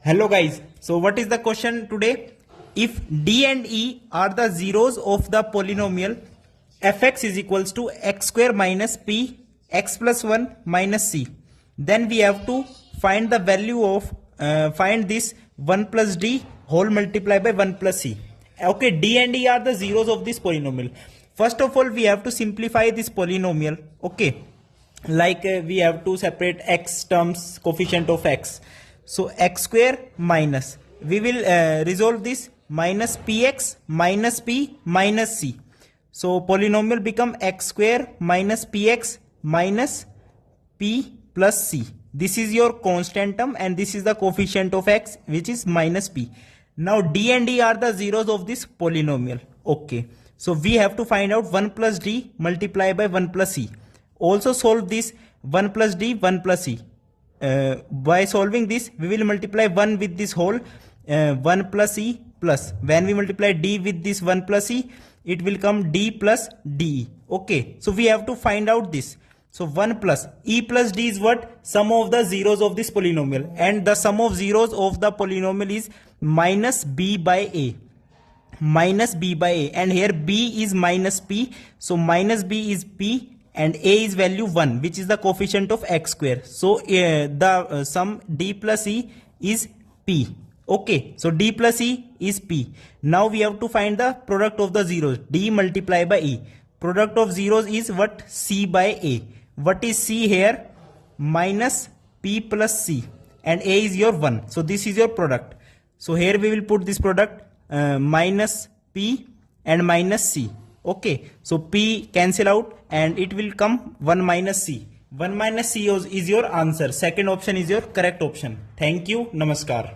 Hello guys, so what is the question today? If D and E are the zeros of the polynomial fx is equals to x square minus p x plus 1 minus c, then we have to find the value of find this 1 plus d whole multiplied by 1 plus c. Okay, D and E are the zeros of this polynomial. First of all, we have to simplify this polynomial. Okay, like we have to separate x terms, coefficient of x. So x square minus, we will resolve this minus px minus p minus c. So polynomial become x square minus px minus p plus c. This is your constant term and this is the coefficient of x, which is minus p. Now d and e are the zeros of this polynomial. Okay, so we have to find out 1 plus d multiplied by 1 plus c. Also solve this 1 plus d 1 plus c. By solving this, we will multiply 1 with this whole 1 plus e plus. When we multiply d with this 1 plus e, it will come d plus de. Okay, so we have to find out this. So 1 plus e plus d is what? Sum of the zeros of this polynomial, and the sum of zeros of the polynomial is minus b by a. Minus b by a, and here b is minus p, so minus b is p and a is value 1, which is the coefficient of x square. So the sum d plus e is p. Okay, so d plus e is p. Now we have to find the product of the zeros, d multiplied by e. Product of zeros is what? C by a. What is c here? Minus p plus c, and a is your 1. So this is your product. So here we will put this product minus p and minus c. Okay, so p cancel out and it will come 1 minus c. 1 minus c is your answer. Second option is your correct option. Thank you. Namaskar.